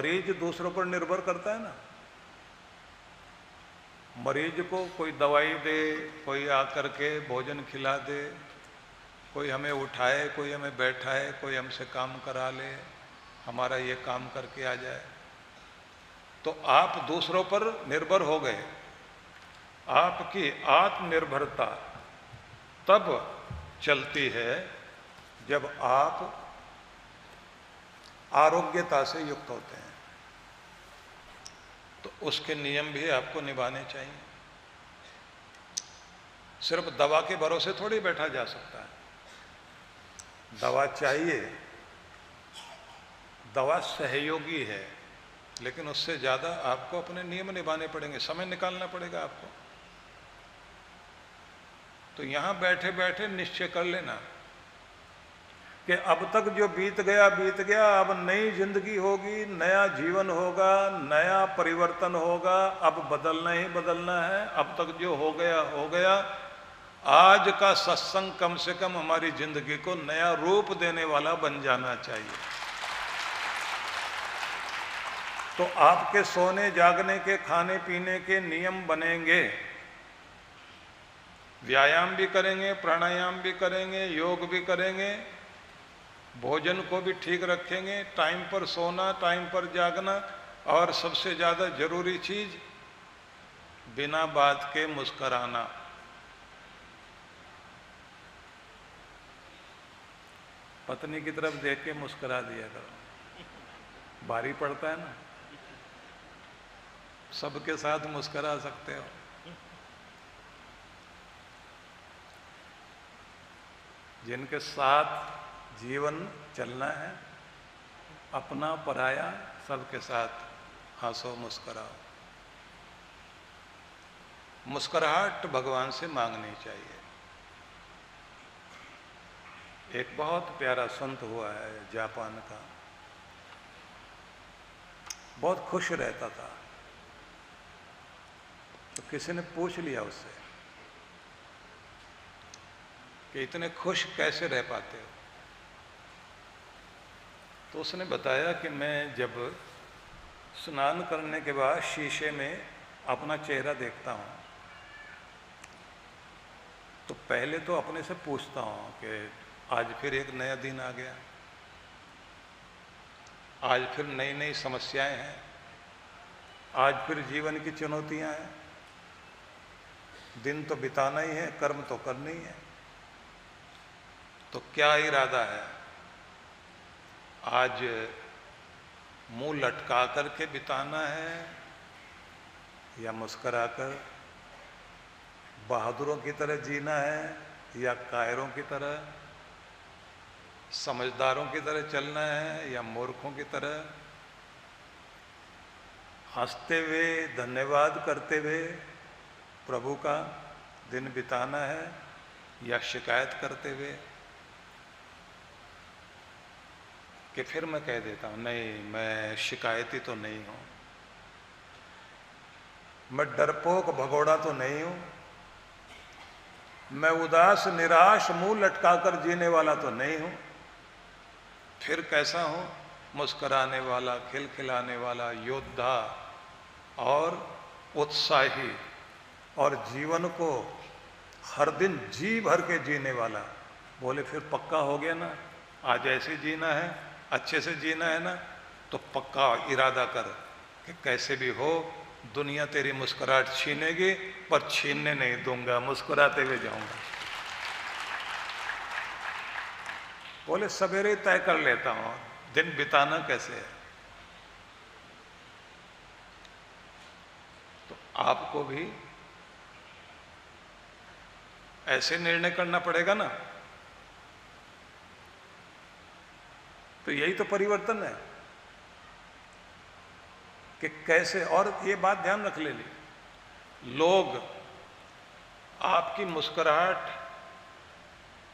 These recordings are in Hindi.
मरीज दूसरों पर निर्भर करता है ना। मरीज को कोई दवाई दे, कोई आकर के भोजन खिला दे, कोई हमें उठाए, कोई हमें बैठाए, कोई हमसे काम करा ले, हमारा ये काम करके आ जाए। तो आप दूसरों पर निर्भर हो गए। आपकी आत्मनिर्भरता तब चलती है जब आप आरोग्यता से युक्त होते हैं। तो उसके नियम भी आपको निभाने चाहिए। सिर्फ दवा के भरोसे थोड़ी बैठा जा सकता है। दवा चाहिए, दवा सहयोगी है, लेकिन उससे ज्यादा आपको अपने नियम निभाने पड़ेंगे, समय निकालना पड़ेगा आपको। तो यहां बैठे बैठे निश्चय कर लेना कि अब तक जो बीत गया बीत गया, अब नई जिंदगी होगी, नया जीवन होगा, नया परिवर्तन होगा, अब बदलना ही बदलना है। अब तक जो हो गया हो गया। आज का सत्संग कम से कम हमारी जिंदगी को नया रूप देने वाला बन जाना चाहिए। तो आपके सोने जागने के, खाने पीने के नियम बनेंगे। व्यायाम भी करेंगे, प्राणायाम भी करेंगे, योग भी करेंगे, भोजन को भी ठीक रखेंगे, टाइम पर सोना, टाइम पर जागना, और सबसे ज्यादा जरूरी चीज बिना बात के मुस्कुराना। पत्नी की तरफ देख के मुस्कुरा दिया करो, भारी पड़ता है ना। सबके साथ मुस्कुरा सकते हो। जिनके साथ जीवन चलना है, अपना पराया सबके साथ हंसो, मुस्कुराओ। मुस्कुराहट भगवान से मांगनी चाहिए। एक बहुत प्यारा संत हुआ है जापान का, बहुत खुश रहता था। तो किसी ने पूछ लिया उससे कि इतने खुश कैसे रह पाते हो? तो उसने बताया कि मैं जब स्नान करने के बाद शीशे में अपना चेहरा देखता हूँ, तो पहले तो अपने से पूछता हूँ कि आज फिर एक नया दिन आ गया, आज फिर नई नई समस्याएं हैं, आज फिर जीवन की चुनौतियां हैं। दिन तो बिताना ही है, कर्म तो करना ही है। तो क्या इरादा है? आज मुंह लटका करके बिताना है या मुस्कुराकर बहादुरों की तरह जीना है, या कायरों की तरह, समझदारों की तरह चलना है, या मूर्खों की तरह हंसते हुए, धन्यवाद करते हुए प्रभु का दिन बिताना है, या शिकायत करते हुए? कि फिर मैं कह देता हूं, नहीं, मैं शिकायती तो नहीं हूं, मैं डरपोक भगोड़ा तो नहीं हूं, मैं उदास निराश मुंह लटकाकर जीने वाला तो नहीं हूं। फिर कैसा हूं? मुस्कुराने वाला, खिलखिलाने वाला, योद्धा और उत्साही, और जीवन को हर दिन जी भर के जीने वाला। बोले फिर पक्का हो गया ना, आज ऐसे जीना है, अच्छे से जीना है ना, तो पक्का इरादा कर कि कैसे भी हो दुनिया तेरी मुस्कुराहट छीनेगी, पर छीनने नहीं दूंगा, मुस्कुराते हुए जाऊंगा। बोले सवेरे तय कर लेता हूं दिन बिताना कैसे है। तो आपको भी ऐसे निर्णय करना पड़ेगा ना। तो यही तो परिवर्तन है कि कैसे। और ये बात ध्यान रख ले, लोग आपकी मुस्कुराहट,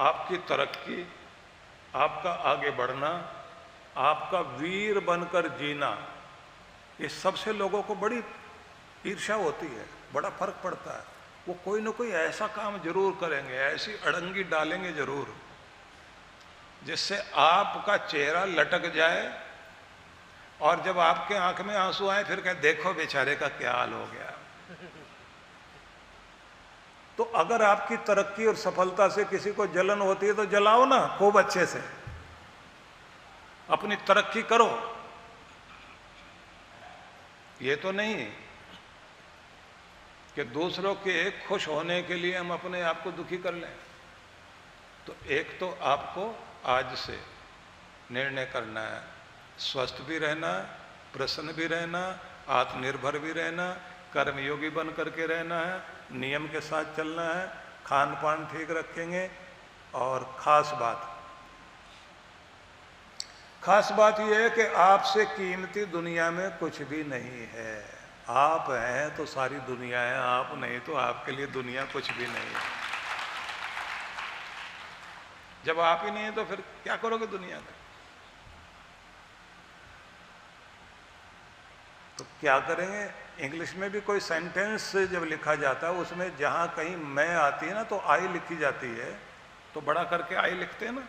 आपकी तरक्की, आपका आगे बढ़ना, आपका वीर बनकर जीना, ये सबसे लोगों को बड़ी ईर्ष्या होती है, बड़ा फर्क पड़ता है। वो कोई ना कोई ऐसा काम जरूर करेंगे, ऐसी अड़ंगी डालेंगे जरूर, जिससे आपका चेहरा लटक जाए और जब आपके आंख में आंसू आए फिर कहे देखो बेचारे का क्या हाल हो गया। तो अगर आपकी तरक्की और सफलता से किसी को जलन होती है तो जलाओ ना खूब अच्छे से, अपनी तरक्की करो। ये तो नहीं कि दूसरों के खुश होने के लिए हम अपने आप को दुखी कर लें। तो एक तो आपको आज से निर्णय करना है, स्वस्थ भी रहना, प्रसन्न भी रहना, आत्मनिर्भर भी रहना, कर्मयोगी बन करके रहना है, नियम के साथ चलना है, खान पान ठीक रखेंगे। और खास बात यह है कि आपसे कीमती दुनिया में कुछ भी नहीं है। आप हैं तो सारी दुनिया है, आप नहीं तो आपके लिए दुनिया कुछ भी नहीं है। जब आप ही नहीं है तो फिर क्या करोगे दुनिया में? तो क्या करेंगे? इंग्लिश में भी कोई सेंटेंस जब लिखा जाता है उसमें जहां कहीं मैं आती है ना तो आई लिखी जाती है, तो बड़ा करके आई लिखते हैं ना।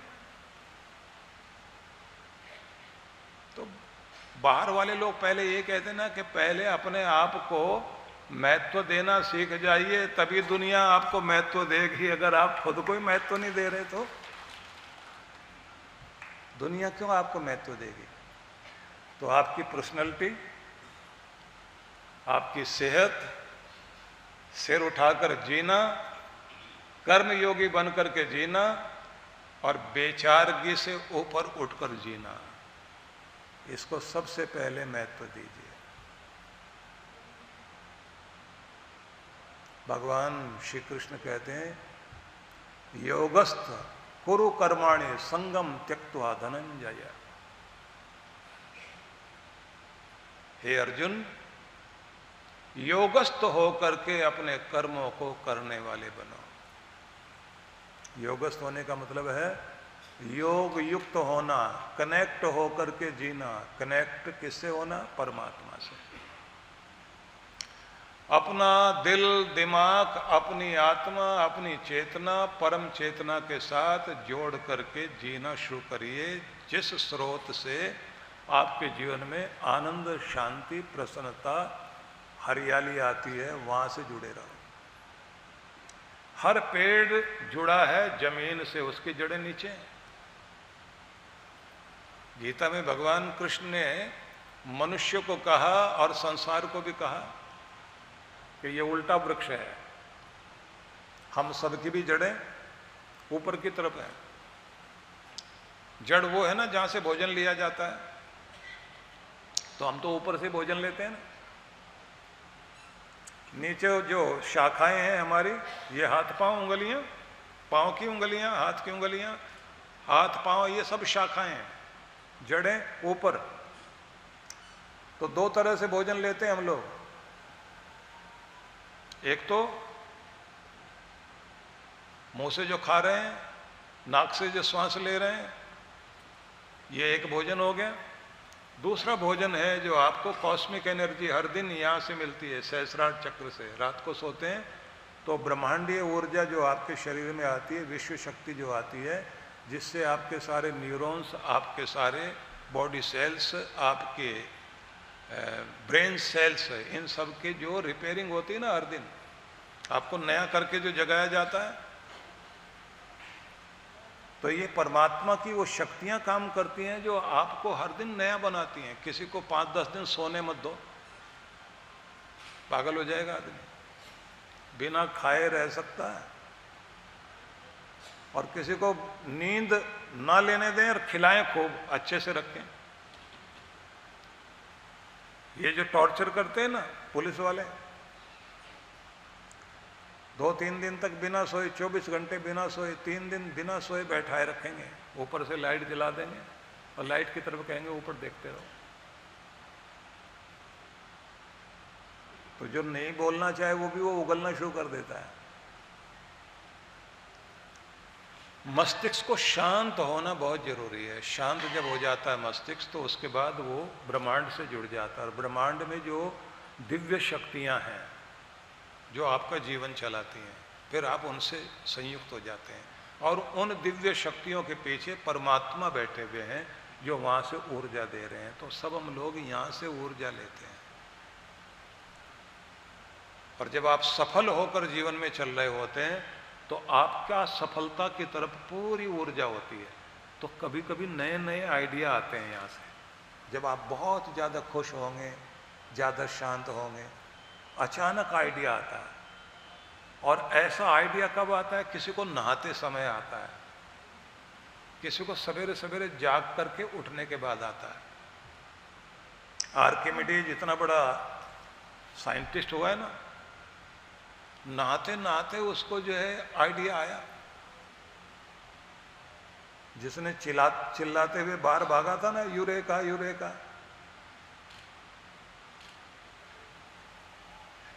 तो बाहर वाले लोग पहले ये कहते हैं ना कि पहले अपने आप को महत्व देना सीख जाइए, तभी दुनिया आपको महत्व देगी। अगर आप खुद को ही महत्व नहीं दे रहे तो दुनिया क्यों आपको महत्व देगी? तो आपकी पर्सनैलिटी, आपकी सेहत, सिर उठाकर जीना, कर्मयोगी बन करके जीना और बेचारगी से ऊपर उठकर जीना, इसको सबसे पहले महत्व दीजिए। भगवान श्री कृष्ण कहते हैं योगस्थ कुरु कर्माणि संगम त्यक्त्वा धनंजय। हे अर्जुन, योगस्थ होकर के अपने कर्मों को करने वाले बनो। योगस्थ होने का मतलब है योग युक्त होना, कनेक्ट होकर के जीना। कनेक्ट किससे होना? परमात्मा से। अपना दिल, दिमाग, अपनी आत्मा, अपनी चेतना परम चेतना के साथ जोड़ करके जीना शुरू करिए। जिस स्रोत से आपके जीवन में आनंद, शांति, प्रसन्नता, हरियाली आती है, वहां से जुड़े रहो। हर पेड़ जुड़ा है जमीन से, उसकी जड़ें नीचे हैं। गीता में भगवान कृष्ण ने मनुष्य को कहा और संसार को भी कहा कि ये उल्टा वृक्ष है। हम सबकी भी जड़ें ऊपर की तरफ है। जड़ वो है ना जहां से भोजन लिया जाता है, तो हम तो ऊपर से भोजन लेते हैं ना। नीचे जो शाखाएं हैं हमारी, ये हाथ पांव उंगलियां, पांव की उंगलियां, हाथ की उंगलियां, हाथ पांव, ये सब शाखाएं हैं। जड़ें ऊपर। तो दो तरह से भोजन लेते हैं हम लोग। एक तो मुंह से जो खा रहे हैं, नाक से जो श्वास ले रहे हैं, ये एक भोजन हो गया। दूसरा भोजन है जो आपको कॉस्मिक एनर्जी हर दिन यहाँ से मिलती है, सहस्रार चक्र से। रात को सोते हैं तो ब्रह्मांडीय ऊर्जा जो आपके शरीर में आती है, विश्व शक्ति जो आती है, जिससे आपके सारे न्यूरॉन्स, आपके सारे बॉडी सेल्स, आपके ब्रेन सेल्स, इन सब की जो रिपेयरिंग होती है ना, हर दिन आपको नया करके जो जगाया जाता है, तो ये परमात्मा की वो शक्तियां काम करती हैं जो आपको हर दिन नया बनाती हैं। किसी को 5-10 दिन सोने मत दो, पागल हो जाएगा आदमी। बिना खाए रह सकता है। और किसी को नींद ना लेने दें और खिलाएं, खूब अच्छे से रखें। ये जो टॉर्चर करते हैं ना पुलिस वाले, 2-3 दिन तक बिना सोए, 24 घंटे बिना सोए, 3 दिन बिना सोए बैठाए रखेंगे। ऊपर से लाइट जला देंगे और लाइट की तरफ कहेंगे ऊपर देखते रहो। तो जो नहीं बोलना चाहे वो भी वो उगलना शुरू कर देता है। मस्तिष्क को शांत होना बहुत जरूरी है। शांत जब हो जाता है मस्तिष्क, तो उसके बाद वो ब्रह्मांड से जुड़ जाता है। और ब्रह्मांड में जो दिव्य शक्तियां हैं जो आपका जीवन चलाती हैं, फिर आप उनसे संयुक्त हो जाते हैं। और उन दिव्य शक्तियों के पीछे परमात्मा बैठे हुए हैं जो वहां से ऊर्जा दे रहे हैं। तो सब हम लोग यहां से ऊर्जा लेते हैं। और जब आप सफल होकर जीवन में चल रहे होते हैं तो आपका सफलता की तरफ पूरी ऊर्जा होती है। तो कभी कभी नए नए आइडिया आते हैं यहां से। जब आप बहुत ज्यादा खुश होंगे, ज्यादा शांत होंगे, अचानक आइडिया आता है। और ऐसा आइडिया कब आता है? किसी को नहाते समय आता है, किसी को सवेरे सवेरे जाग करके उठने के बाद आता है। आर्किमिडीज इतना बड़ा साइंटिस्ट हुआ है ना, नहाते नहाते उसको जो है आइडिया आया। जिसने चिल्लाते हुए बाहर भागा था ना, यूरेका यूरेका,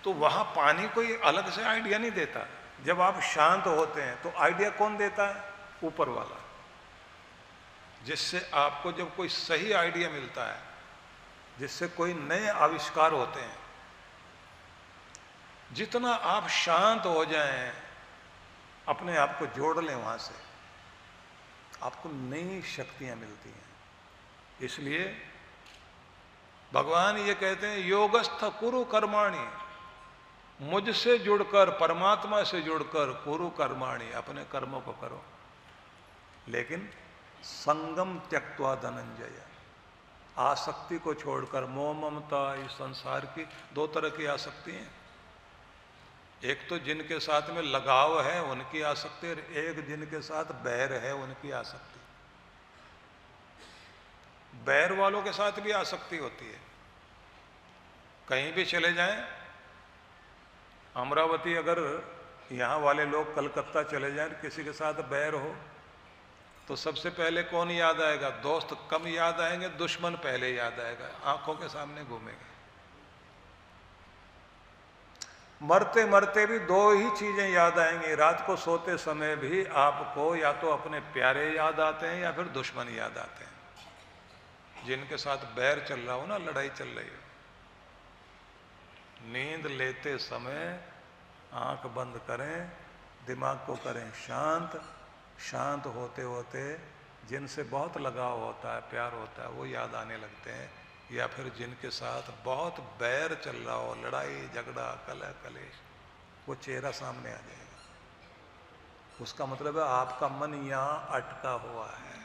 तो वहां पानी कोई अलग से आइडिया नहीं देता। जब आप शांत होते हैं तो आइडिया कौन देता है? ऊपर वाला। जिससे आपको जब कोई सही आइडिया मिलता है, जिससे कोई नए आविष्कार होते हैं, जितना आप शांत हो जाएं, अपने आप को जोड़ लें वहां से, आपको नई शक्तियां मिलती हैं। इसलिए भगवान ये कहते हैं, योगस्थ कुरु कर्माणि, मुझसे जुड़कर, परमात्मा से जुड़कर, कुरु कर्माणि, अपने कर्मों को करो। लेकिन संगम त्यक्त्वा धनंजय, आसक्ति को छोड़कर। मोह ममता, इस संसार की दो तरह की आसक्ति हैं। एक तो जिनके साथ में लगाव है उनकी आसक्ति, और एक जिनके साथ बैर है उनकी आसक्ति। बैर वालों के साथ भी आसक्ति होती है। कहीं भी चले जाएं, अमरावती अगर यहाँ वाले लोग कलकत्ता चले जाएं, किसी के साथ बैर हो तो सबसे पहले कौन याद आएगा? दोस्त कम याद आएंगे, दुश्मन पहले याद आएगा, आंखों के सामने घूमेंगे। मरते मरते भी दो ही चीजें याद आएंगी। रात को सोते समय भी आपको या तो अपने प्यारे याद आते हैं या फिर दुश्मन याद आते हैं। जिनके साथ बैर चल रहा हो ना, लड़ाई चल रही हो, नींद लेते समय आंख बंद करें, दिमाग को करें शांत। शांत होते होते जिनसे बहुत लगाव होता है, प्यार होता है, वो याद आने लगते हैं। या फिर जिनके साथ बहुत बैर चल रहा हो, लड़ाई झगड़ा कलह कलेश, वो चेहरा सामने आ जाएगा। उसका मतलब है आपका मन यहां अटका हुआ है।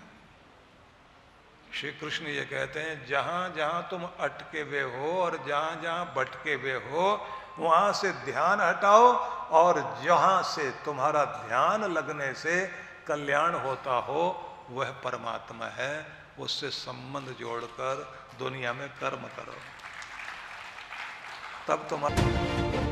श्री कृष्ण ये कहते हैं, जहां जहां तुम अटके हुए हो और जहां जहां भटके हुए हो, वहां से ध्यान हटाओ, और जहां से तुम्हारा ध्यान लगने से कल्याण होता हो, वह परमात्मा है। उससे संबंध जोड़कर दुनिया में कर्म करो, तब तुम्हारा